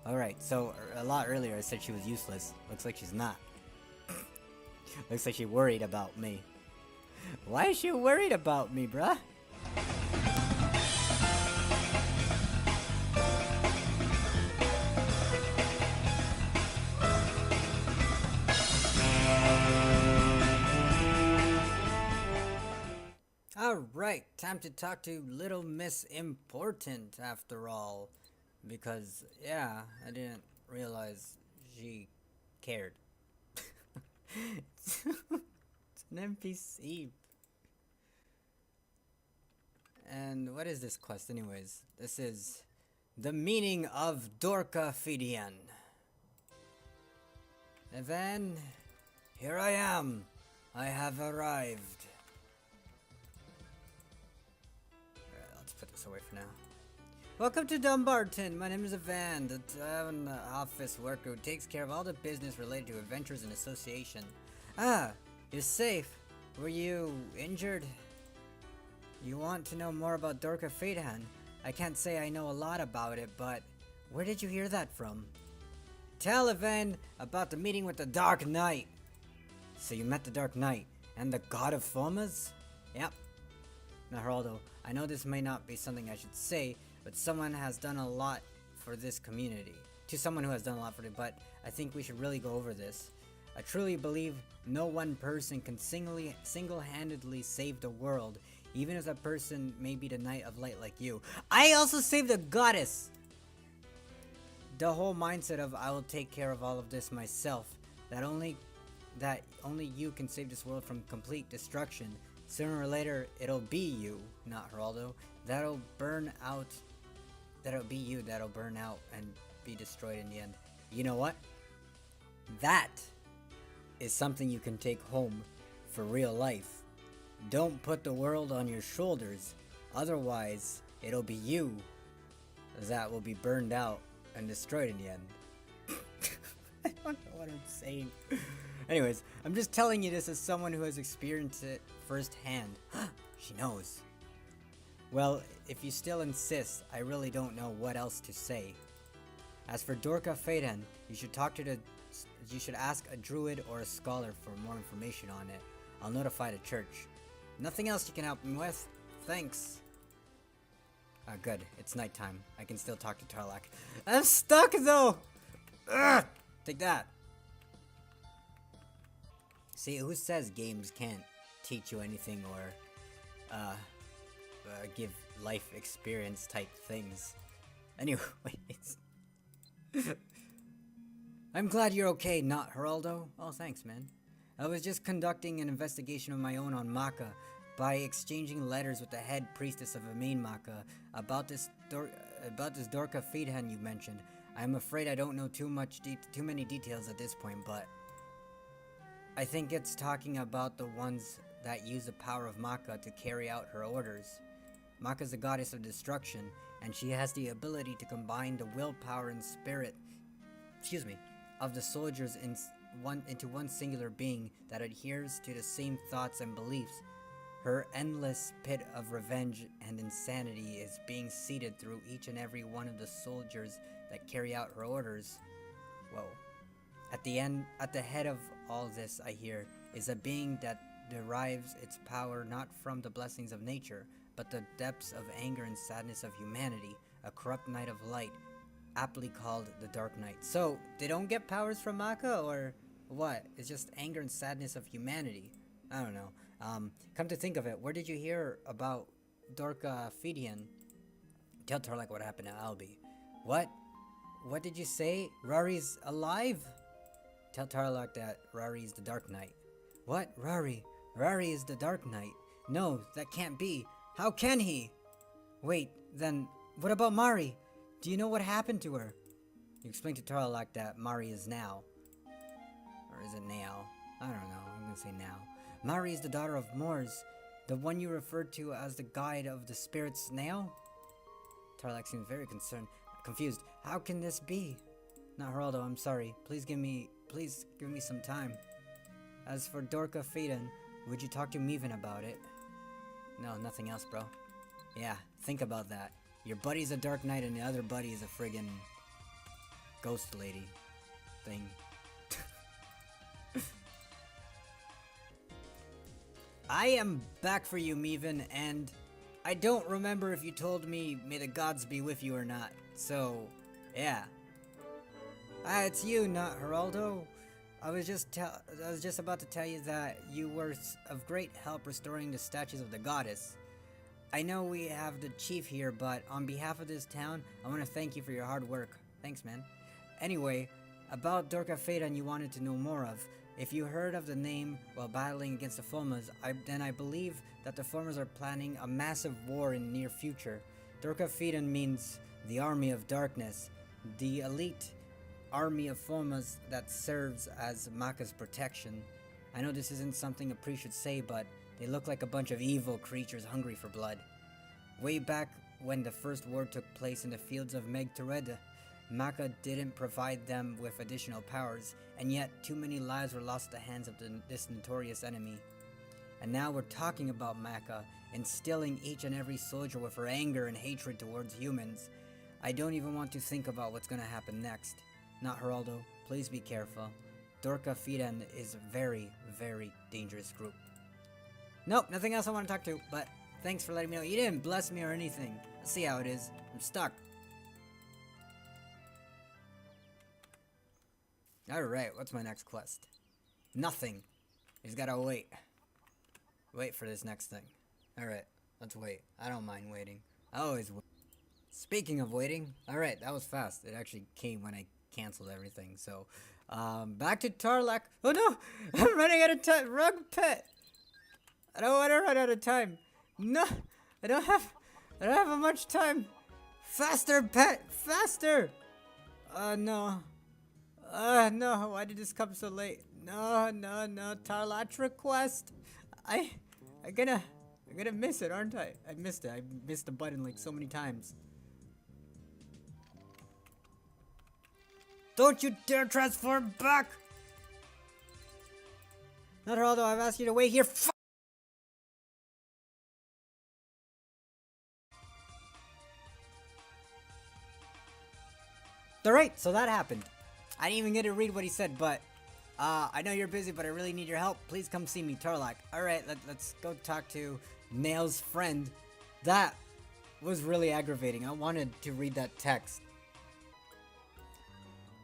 Alright, so a lot earlier I said she was useless. Looks like she's not. Looks like she's worried about me. Why is she worried about me, bruh? Alright, time to talk to Little Miss Important after all. Because, yeah, I didn't realize she cared. It's an NPC. And what is this quest anyways? This is the meaning of Dorca Feadhain. And then, here I am. I have arrived. Alright, let's put this away for now. Welcome to Dumbarton. My name is Evan, the town office worker who takes care of all the business related to adventures and association. Ah, you're safe. Were you injured? You want to know more about Dorca Feadhain? I can't say I know a lot about it, but where did you hear that from? Tell Evan about the meeting with the Dark Knight. So you met the Dark Knight and the God of Fomas? Yep. Now, Geraldo, I know this may not be something I should say, but someone has done a lot for this community. To someone who has done a lot for it, but I think we should really go over this. I truly believe no one person can single-handedly save the world, even if that person may be the Knight of Light like you. I also saved the goddess! The whole mindset of I will take care of all of this myself, that only you can save this world from complete destruction. Sooner or later, it'll be you, not Geraldo, that'll burn out. That'll be you that'll burn out and be destroyed in the end. You know what? That is something you can take home for real life. Don't put the world on your shoulders, otherwise it'll be you that will be burned out and destroyed in the end. I don't know what I'm saying. Anyways, I'm just telling you this as someone who has experienced it firsthand. She knows. Well, if you still insist, I really don't know what else to say. As for Dorca Feadhain, you should ask a druid or a scholar for more information on it. I'll notify the church. Nothing else you can help me with? Thanks. Good. It's nighttime. I can still talk to Tarlach. I'm stuck though! Ugh! Take that. See, who says games can't teach you anything or, give life experience type things? Anyways. I'm glad you're okay, not Geraldo. Oh, thanks, man. I was just conducting an investigation of my own on Maka by exchanging letters with the head priestess of Amain Maka about this Dorca Feadhain you mentioned. I'm afraid I don't know too many details at this point, but I think it's talking about the ones that use the power of Maka to carry out her orders. Maka's the goddess of destruction, and she has the ability to combine the willpower and spirit, of the soldiers into one singular being that adheres to the same thoughts and beliefs. Her endless pit of revenge and insanity is being seeded through each and every one of the soldiers that carry out her orders. Whoa. At the head of all this, I hear, is a being that derives its power not from the blessings of nature, but the depths of anger and sadness of humanity, a corrupt Knight of Light, aptly called the Dark Knight. So, they don't get powers from Maka, or what? It's just anger and sadness of humanity. I don't know. Come to think of it, where did you hear about Dorca Feadhain? Tell Tarlach what happened to Albi. What? What did you say? Rari's alive? Tell Tarlach that Rari's the Dark Knight. What? Rari? Rari is the Dark Knight. No, that can't be. How can he? Wait, then, what about Mari? Do you know what happened to her? You explained to Tarlach that Mari is now. Or is it now? I don't know, I'm gonna say now. Mari is the daughter of Mors, the one you referred to as the guide of the spirits now? Tarlach seems very confused. How can this be? Not Geraldo, I'm sorry. Please give me some time. As for Dorca Feadhain, would you talk to Meven about it? No, nothing else, bro. Yeah, think about that. Your buddy's a Dark Knight and the other buddy is a friggin' ghost lady thing. I am back for you, Meven, and I don't remember if you told me may the gods be with you or not. So, yeah. It's you, not Geraldo. I was just about to tell you that you were of great help restoring the statues of the goddess. I know we have the chief here, but on behalf of this town, I want to thank you for your hard work. Thanks, man. Anyway, about Dorca Feadhain you wanted to know more of. If you heard of the name while battling against the Fomors, then I believe that the Fomors are planning a massive war in the near future. Dorca Feadhain means the Army of Darkness, the elite army of Fomors that serves as Maka's protection. I know this isn't something a priest should say, but they look like a bunch of evil creatures hungry for blood. Way back when the first war took place in the fields of Meg-Toreda, Maka didn't provide them with additional powers, and yet too many lives were lost at the hands of this notorious enemy. And now we're talking about Maka, instilling each and every soldier with her anger and hatred towards humans. I don't even want to think about what's gonna happen next. Not Geraldo, please be careful. Dorca Feadhain is a very, very dangerous group. Nope, nothing else I want to talk to, but thanks for letting me know. You didn't bless me or anything. Let's see how it is. I'm stuck. Alright, what's my next quest? Nothing. You just gotta wait. Wait for this next thing. Alright, let's wait. I don't mind waiting. I always wait. Speaking of waiting, alright, that was fast. It actually came when I canceled everything, so, back to Tarlach. Oh no! I'm running out of time! Rug pet! I don't want to run out of time. No! I don't have much time! Faster, pet! Faster! No. No, why did this come so late? No, Tarlach request! I'm gonna miss it, aren't I? I missed it. I missed the button like so many times. Don't you dare transform back! Not Geraldo, I've asked you to wait here. Alright, so that happened. I didn't even get to read what he said, but I know you're busy, but I really need your help. Please come see me, Tarlach. Alright, let's go talk to Nail's friend. That was really aggravating. I wanted to read that text.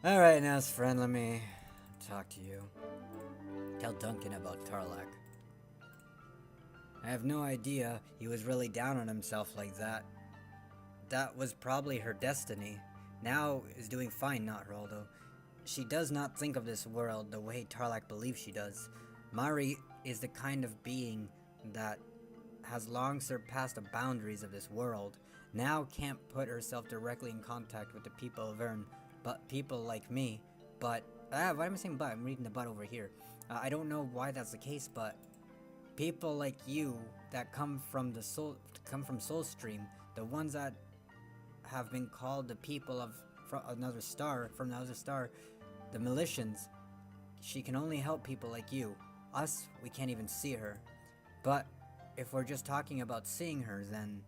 Alright, Nail's friend, let me talk to you. Tell Duncan about Tarlach. I have no idea he was really down on himself like that. That was probably her destiny. Now is doing fine, not Geraldo. She does not think of this world the way Tarlach believes she does. Mari is the kind of being that has long surpassed the boundaries of this world. Now can't put herself directly in contact with the people of Ern, but people like me. But, why am I saying but? I'm reading the but over here. I don't know why that's the case, but people like you that come from Soulstream, the ones that have been called the people of from another star, the Militians. She can only help people like you. Us, we can't even see her. But if we're just talking about seeing her, then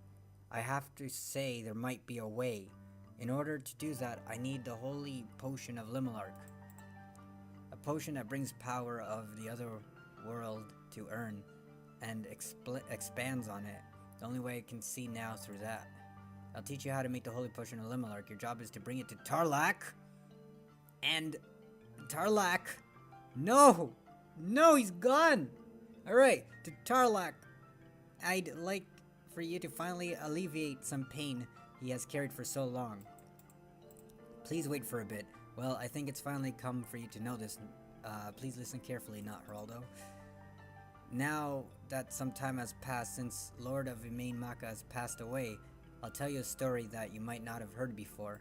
I have to say there might be a way. In order to do that, I need the holy potion of Lymilark. A potion that brings power of the other world to Ern and expands on it. The only way I can see now through that. I'll teach you how to make the holy potion of Lymilark. Your job is to bring it to Tarlach. And Tarlach. No, he's gone. Alright, to Tarlach. I'd like for you to finally alleviate some pain he has carried for so long. Please wait for a bit. Well, I think it's finally come for you to know this. Please listen carefully, not Geraldo. Now that some time has passed since Lord of Emain Maka has passed away, I'll tell you a story that you might not have heard before.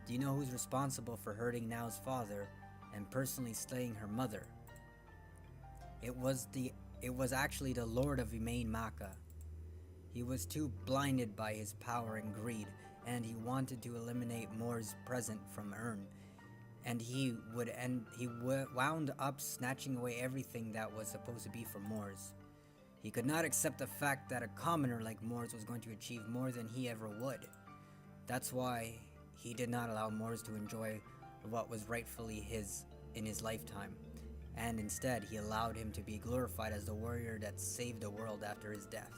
Do you know who's responsible for hurting Nao's father and personally slaying her mother? It was actually the Lord of Emain Maka. He was too blinded by his power and greed, and he wanted to eliminate Mor's present from Ern. And he wound up snatching away everything that was supposed to be for Mor's. He could not accept the fact that a commoner like Mor's was going to achieve more than he ever would. That's why he did not allow Moors to enjoy what was rightfully his in his lifetime, and instead he allowed him to be glorified as the warrior that saved the world after his death.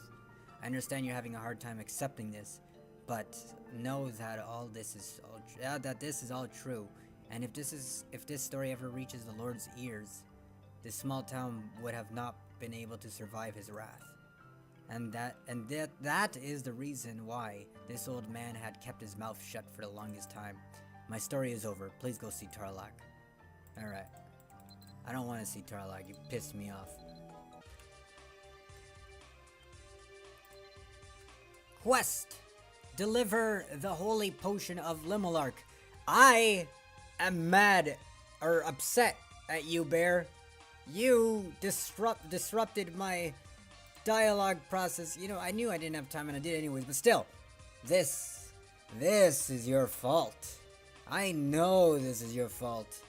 I understand you're having a hard time accepting this, but know that this is all true. And if this story ever reaches the Lord's ears, this small town would have not been able to survive his wrath. And that is the reason why this old man had kept his mouth shut for the longest time. My story is over. Please go see Tarlach. Alright. I don't want to see Tarlach. You pissed me off. Quest! Deliver the holy potion of Lymilark. I am mad or upset at you, Bear. You disrupted my dialogue process. You know, I knew I didn't have time and I did anyways, but still, this is your fault. I know this is your fault.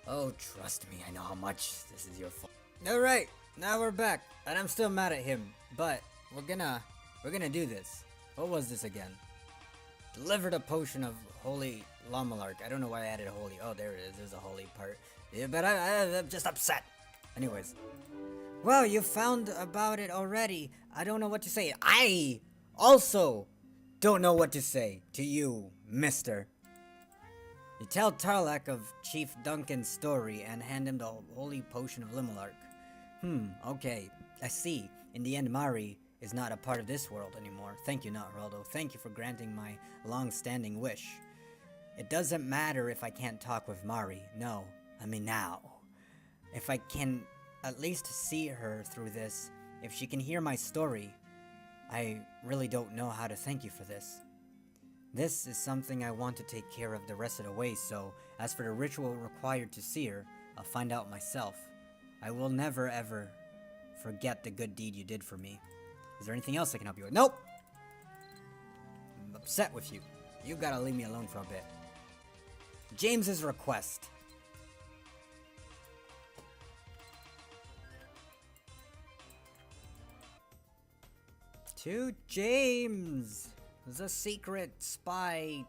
Oh, trust me, I know how much this is your fault. Alright, now we're back, and I'm still mad at him, but we're gonna do this. What was this again? Deliver the potion of holy Lymilark. I don't know why I added holy. Oh, there it is. There's a holy part. Yeah, but I'm just upset. Anyways. Well, you found about it already. I don't know what to say. I also don't know what to say to you, mister. You tell Tarlach of Chief Duncan's story and hand him the holy potion of Lymilark. Okay. I see. In the end, Mari is not a part of this world anymore. Thank you, not Geraldo. Thank you for granting my long-standing wish. It doesn't matter if I can't talk with Mari. No, I mean now. If I can at least see her through this, if she can hear my story, I really don't know how to thank you for this. This is something I want to take care of the rest of the way, so as for the ritual required to see her, I'll find out myself. I will never ever forget the good deed you did for me. Is there anything else I can help you with? Nope! I'm upset with you. You gotta leave me alone for a bit. James's request. To James! The secret spy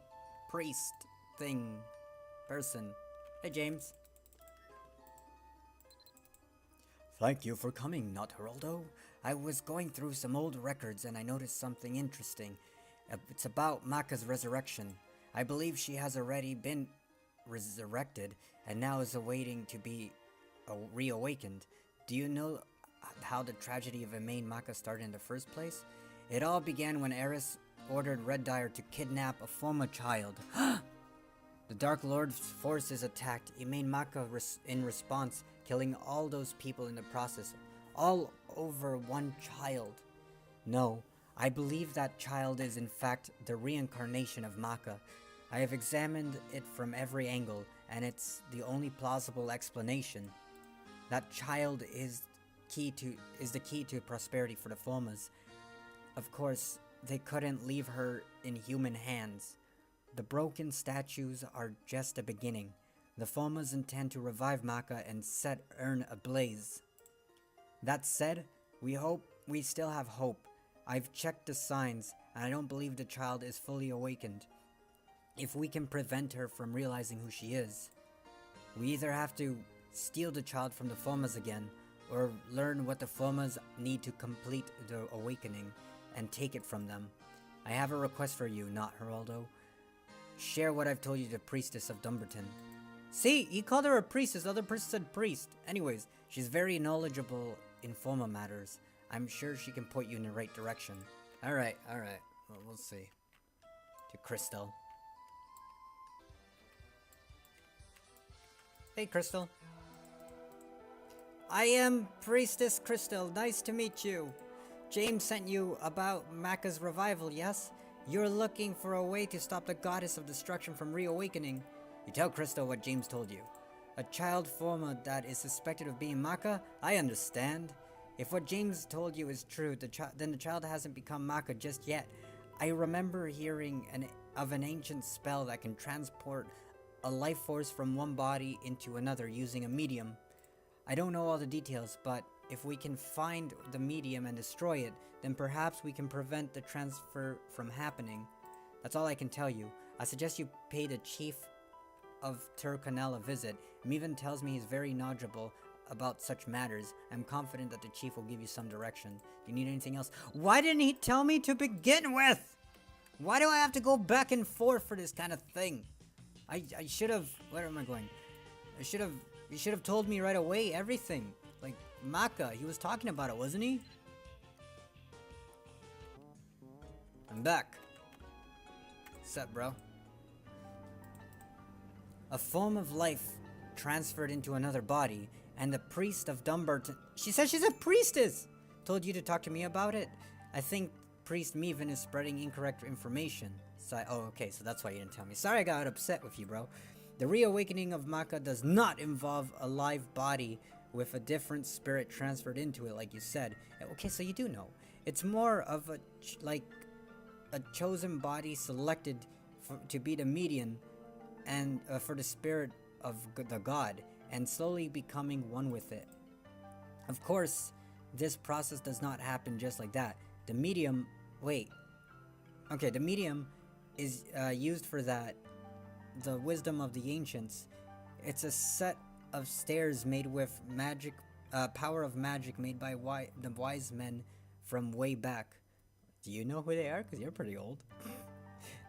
priest thing person. Hey, James. Thank you for coming, not Geraldo. I was going through some old records and I noticed something interesting. It's about Maka's resurrection. I believe she has already been resurrected and now is awaiting to be reawakened. Do you know how the tragedy of Emain Maka started in the first place? It all began when Eris ordered Red Dyer to kidnap a Fomor child. The Dark Lord's forces attacked Emain Maka in response, killing all those people in the process, all over one child. No, I believe that child is in fact the reincarnation of Maka. I have examined it from every angle, and it's the only plausible explanation. That child is the key to prosperity for the Fomors. Of course, they couldn't leave her in human hands. The broken statues are just a beginning. The Fomors intend to revive Maka and set Urn ablaze. That said, we still have hope. I've checked the signs, and I don't believe the child is fully awakened. If we can prevent her from realizing who she is, we either have to steal the child from the Fomors again, or learn what the Fomors need to complete the awakening, and take it from them. I have a request for you, not Geraldo. Share what I've told you to the priestess of Dumbarton. See, he called her a priestess, the other person said priest. Anyways, she's very knowledgeable in Fomor matters. I'm sure she can point you in the right direction. Alright. Well, we'll see. To Crystal. Hey, Crystal. I am Priestess Crystal. Nice to meet you. James sent you about Maka's revival, yes? You're looking for a way to stop the goddess of destruction from reawakening. You tell Crystal what James told you. A child Fomor that is suspected of being Maka? I understand. If what James told you is true, then the child hasn't become Maka just yet. I remember hearing of an ancient spell that can transport a life force from one body into another using a medium. I don't know all the details, but if we can find the medium and destroy it, then perhaps we can prevent the transfer from happening. That's all I can tell you. I suggest you pay the chief of Turcanel a visit. Mivan tells me he's very knowledgeable about such matters. I'm confident that the chief will give you some direction. Do you need anything else? Why didn't he tell me to begin with? Why do I have to go back and forth for this kind of thing? I should have... Where am I going? You should have told me right away everything. Like, Maka, he was talking about it, wasn't he? I'm back. What's up, bro? A form of life transferred into another body, and the priest of Dumbarton... She says she's a priestess! Told you to talk to me about it? I think Priest Mivan is spreading incorrect information. Oh, okay, so that's why you didn't tell me. Sorry I got upset with you, bro. The reawakening of Maka does not involve a live body with a different spirit transferred into it, like you said. Okay, so you do know. It's more of a chosen body selected to be the median and for the spirit of the god, and slowly becoming one with it. Of course, this process does not happen just like that. The medium... Wait. Okay, the medium is used for that. The wisdom of the ancients. It's a set of stairs made with magic, power of magic made by the wise men from way back. Do you know who they are? Because you're pretty old.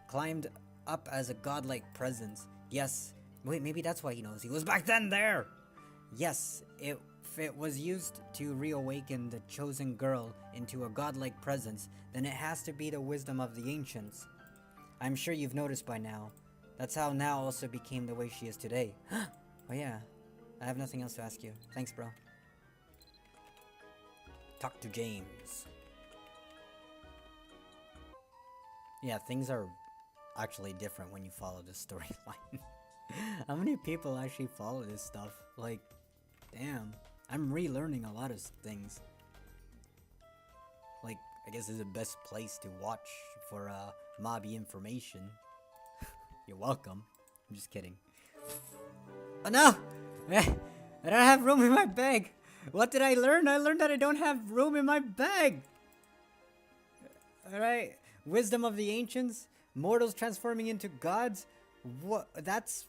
Climbed up as a godlike presence. Yes. Wait, maybe that's why he knows. He was back then there! Yes, if it was used to reawaken the chosen girl into a godlike presence, then it has to be the wisdom of the ancients. I'm sure you've noticed by now. That's how Now also became the way she is today. Oh yeah, I have nothing else to ask you. Thanks, bro. Talk to James. Yeah, things are actually different when you follow this storyline. How many people actually follow this stuff? Like, damn. I'm relearning a lot of things. Like, I guess this is the best place to watch for mobby information. You're welcome. I'm just kidding. Oh no! I don't have room in my bag! What did I learn? I learned that I don't have room in my bag! Alright. Wisdom of the ancients? Mortals transforming into gods? That's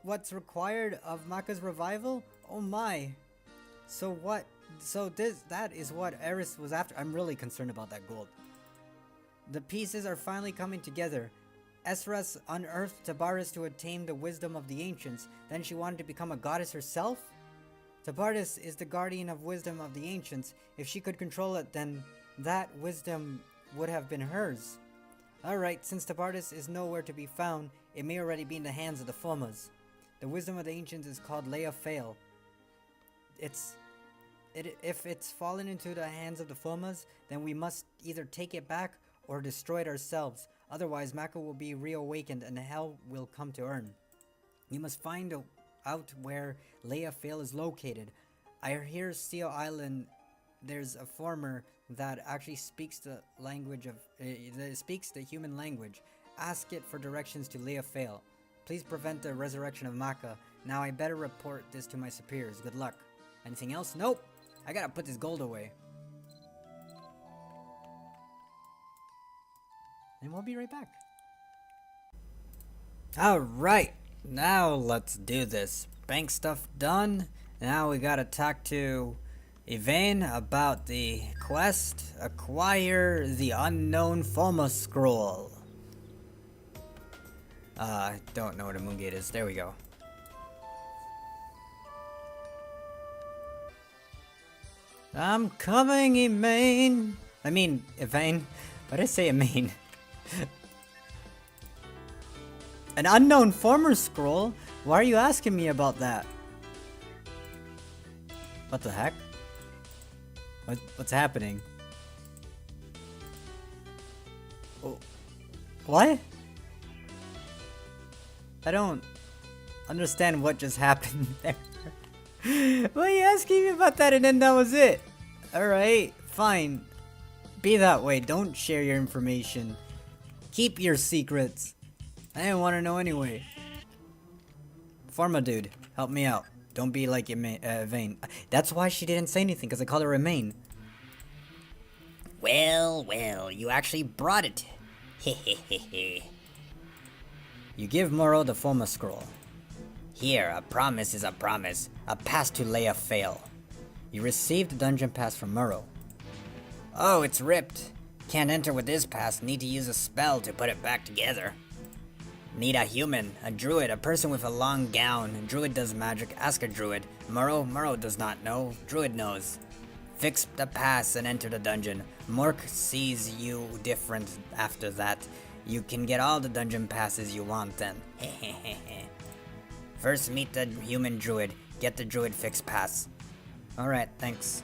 what's required of Maka's revival? Oh my. So what? That is what Eris was after. I'm really concerned about that gold. The pieces are finally coming together. Esras unearthed Tabaris to attain the wisdom of the ancients. Then she wanted to become a goddess herself? Tabaris is the guardian of wisdom of the ancients. If she could control it, then that wisdom would have been hers. Alright, since Tabaris is nowhere to be found, it may already be in the hands of the Fomas. The wisdom of the ancients is called Leia Fail. If it's fallen into the hands of the Fomas, then we must either take it back or destroy it ourselves. Otherwise, Maka will be reawakened and hell will come to earn. You must find out where Leia Fail is located. I hear Steel Island, there's a farmer that actually speaks the language of speaks the human language. Ask it for directions to Leia Fail. Please prevent the resurrection of Maka. Now I better report this to my superiors. Good luck. Anything else? Nope. I gotta put this gold away. And we'll be right back. Alright. Now let's do this. Bank stuff done. Now we gotta talk to Feadhain about the quest. Acquire the unknown Fomor scroll. I don't know what a moon gate is. There we go. I'm coming, Feadhain. I mean, Feadhain. Why did I say Feadhain? An unknown Fomor scroll? Why are you asking me about that? What the heck? What's happening? Oh, what? I don't understand what just happened there. Why are you asking me about that and then that was it? Alright, fine. Be that way. Don't share your information. Keep your secrets. I didn't want to know anyway. Forma dude, help me out. Don't be like Feadhain. That's why she didn't say anything, because I called her Remain. Well, you actually brought it. Hehehe. You give Moro the Foma scroll. Here, a promise is a promise. A pass to Leia fail. You receive the dungeon pass from Moro. Oh, it's ripped. Can't enter with this pass. Need to use a spell to put it back together. Need a human, a druid, a person with a long gown. A druid does magic. Ask a druid. Muro does not know. Druid knows. Fix the pass and enter the dungeon. Mork sees you different after that. You can get all the dungeon passes you want then. First meet the human druid. Get the druid fixed pass. Alright, thanks.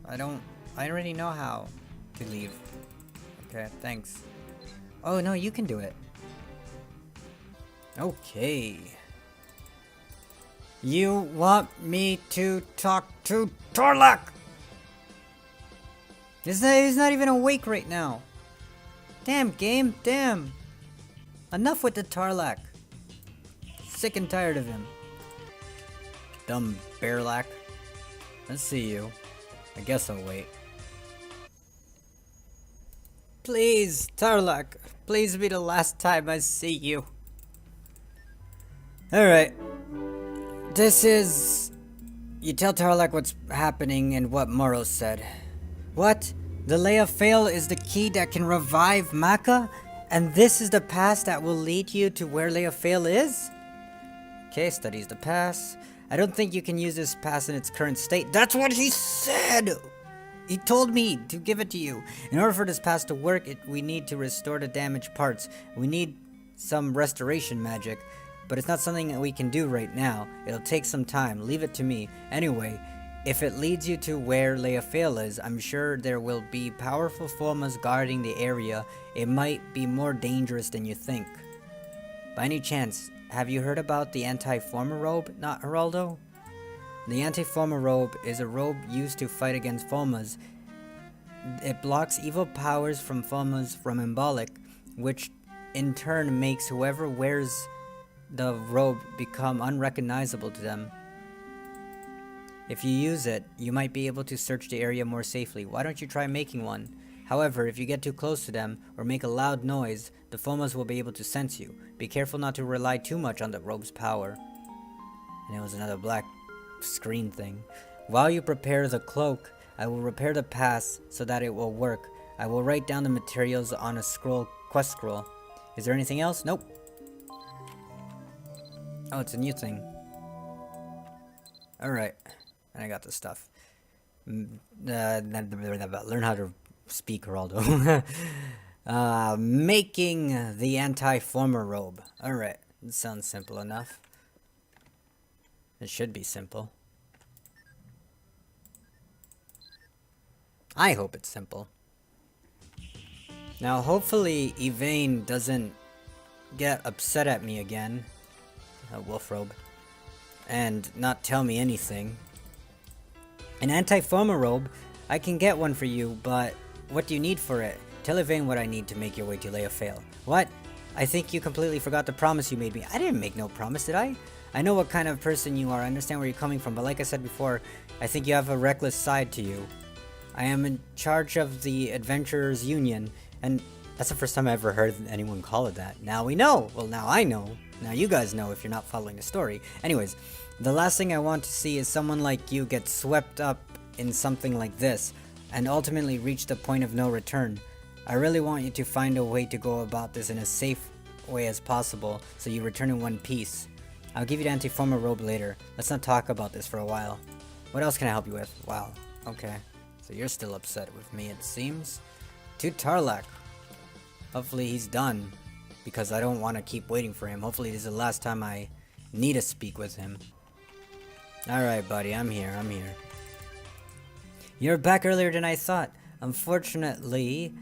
I already know how to leave. Okay, thanks. Oh no, you can do it. Okay. You want me to talk to Tarlach? He's not even awake right now. Damn, game, damn. Enough with the Tarlach. Sick and tired of him. Dumb bearlack. Let's see you. I guess I'll wait. Please, Tarlach. Please be the last time I see you. Alright. This is... You tell Tarlach what's happening and what Moro said. What? The Leia Fail is the key that can revive Maka? And this is the pass that will lead you to where Leia Fail is? Okay, studies the pass. I don't think you can use this pass in its current state. That's what he said! He told me to give it to you. In order for this pass to work, we need to restore the damaged parts. We need some restoration magic. But it's not something that we can do right now. It'll take some time. Leave it to me. Anyway, if it leads you to where Leia Fail is, I'm sure there will be powerful Fomas guarding the area. It might be more dangerous than you think. By any chance, have you heard about the Anti-Fomor robe, not Geraldo? The Anti-Fomor robe is a robe used to fight against Fomas. It blocks evil powers from Fomas from Embolic, which in turn makes whoever wears the robe become unrecognizable to them. If you use it, you might be able to search the area more safely. Why don't you try making one? However, if you get too close to them or make a loud noise, the Fomas will be able to sense you. Be careful not to rely too much on the robe's power. And it was another black screen thing. While you prepare the cloak, I will repair the pass so that it will work. I will write down the materials on a quest scroll. Is there anything else? Nope. Oh, it's a new thing. Alright. And I got the stuff. Learn how to speak, Geraldo. Making the Anti-Fomor robe. Alright. It sounds simple enough. It should be simple. I hope it's simple. Now, hopefully, Feadhain doesn't get upset at me again. Wolf robe. And not tell me anything. An Anti-Fomor robe? I can get one for you, but what do you need for it? Tell Feadhain what I need to make your way to Leia Fail. What? I think you completely forgot the promise you made me. I didn't make no promise, did I? I know what kind of person you are. I understand where you're coming from, but like I said before, I think you have a reckless side to you. I am in charge of the Adventurers Union, and that's the first time I ever heard anyone call it that. Now we know! Well, now I know. Now you guys know if you're not following the story. Anyways, the last thing I want to see is someone like you get swept up in something like this, and ultimately reach the point of no return. I really want you to find a way to go about this in a safe way as possible, so you return in one piece. I'll give you the Anti-Fomor robe later. Let's not talk about this for a while. What else can I help you with? Wow. Okay. So you're still upset with me, it seems. To Tarlach. Hopefully he's done, because I don't want to keep waiting for him. Hopefully this is the last time I need to speak with him. Alright, buddy. I'm here. You're back earlier than I thought. Unfortunately,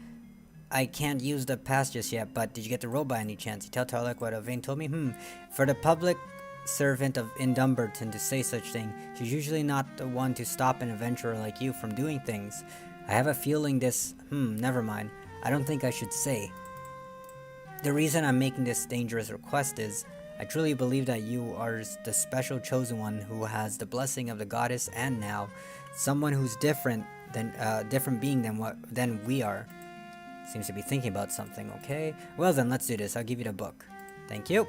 I can't use the pass just yet, but did you get the robe by any chance? You tell Tarlach what Feadhain told me? For the public servant of Indumberton to say such thing, she's usually not the one to stop an adventurer like you from doing things. I have a feeling this... never mind. I don't think I should say. The reason I'm making this dangerous request is, I truly believe that you are the special chosen one who has the blessing of the goddess, and now, someone who's different being than we are. Seems to be thinking about something, okay? Well then, let's do this. I'll give you the book. Thank you.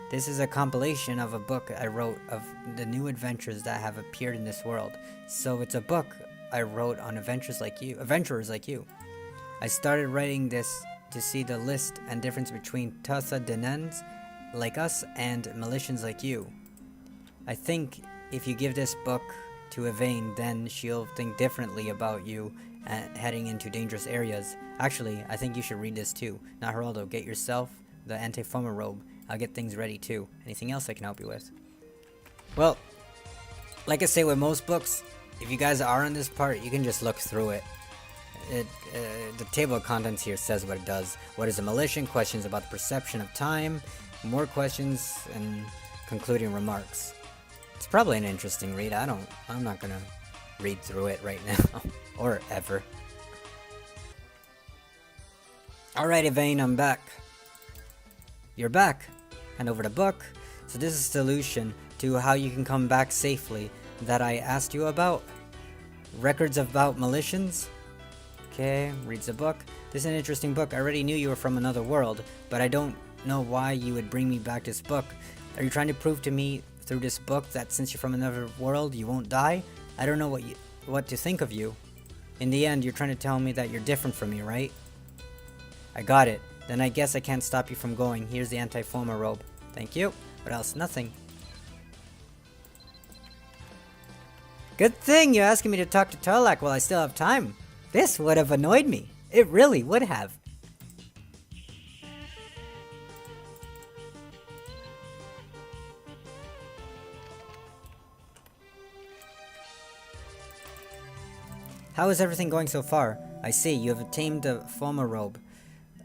This is a compilation of a book I wrote of the new adventures that have appeared in this world. So it's a book I wrote on adventurers like you. I started writing this to see the list and difference between Tassa Denens like us and Militians like you. I think if you give this book to Feadhain, then she'll think differently about you heading into dangerous areas. Actually, I think you should read this too. Now, Geraldo, get yourself the Anti-Fomor robe. I'll get things ready too. Anything else I can help you with? Well, like I say with most books, if you guys are on this part, you can just look through it. The table of contents here says what it does. What is a militia? Questions about the perception of time. More questions and concluding remarks. It's probably an interesting read. I'm not gonna read through it right now. Or ever. Alright, Feadhain, I'm back. You're back. Hand over the book. So this is the solution to how you can come back safely that I asked you about. Records about militians. Okay, reads the book. This is an interesting book. I already knew you were from another world, but I don't know why you would bring me back this book. Are you trying to prove to me through this book that since you're from another world, you won't die? I don't know what to think of you. In the end, you're trying to tell me that you're different from me, right? I got it. Then I guess I can't stop you from going. Here's the Anti-Fomor robe. Thank you. What else? Nothing. Good thing you're asking me to talk to Tarlach while I still have time. This would have annoyed me. It really would have. How is everything going so far? I see, you have obtained the Fomor robe.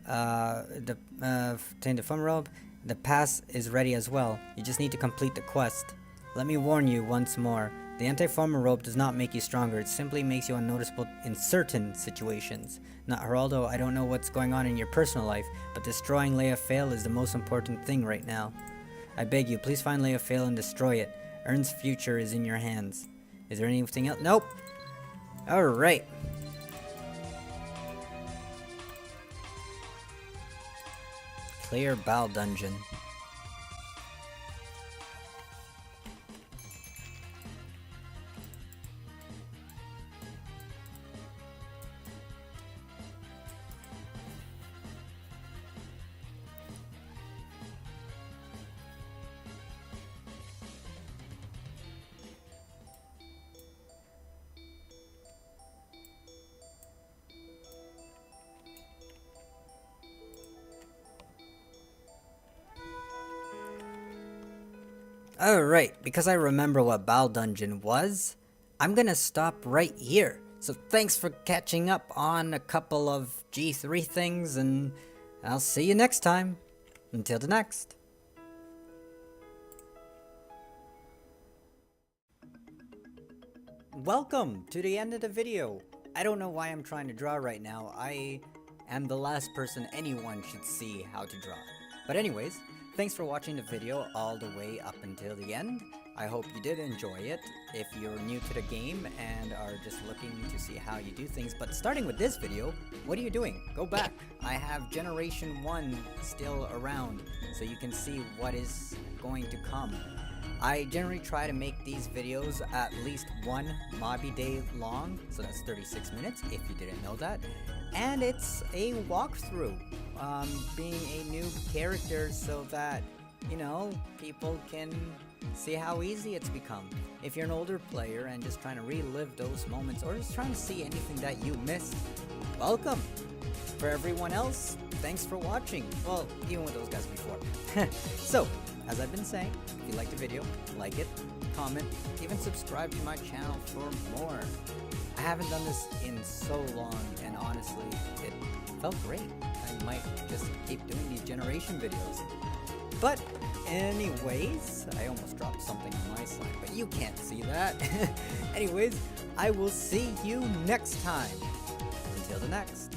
Obtained the Fomor robe. The pass is ready as well. You just need to complete the quest. Let me warn you once more. The Anti-Fomor robe does not make you stronger. It simply makes you unnoticeable in certain situations. Now, Geraldo, I don't know what's going on in your personal life, but destroying Feadhain is the most important thing right now. I beg you, please find Feadhain and destroy it. Ern's future is in your hands. Is there anything else? Nope. Alright. Clear Bal Dungeon. Alright, because I remember what Bal Dungeon was, I'm gonna stop right here. So thanks for catching up on a couple of G3 things, and I'll see you next time. Until the next. Welcome to the end of the video. I don't know why I'm trying to draw right now. I am the last person anyone should see how to draw. But anyways, thanks for watching the video all the way up until the end. I hope you did enjoy it. If you're new to the game and are just looking to see how you do things, but starting with this video, what are you doing? Go back. I have Generation 1 still around, so you can see what is going to come. I generally try to make these videos at least one Mobby day long, so that's 36 minutes, if you didn't know that. And it's a walkthrough, being a new character so that, you know, people can see how easy it's become. If you're an older player and just trying to relive those moments, or just trying to see anything that you missed, welcome. For everyone else, thanks for watching. Well, even with those guys before. So, as I've been saying, if you liked the video, like it, comment, even subscribe to my channel for more. I haven't done this in so long, and honestly, it felt great. I might just keep doing these generation videos. But anyways, I almost dropped something on my side, but you can't see that. Anyways, I will see you next time. Until the next.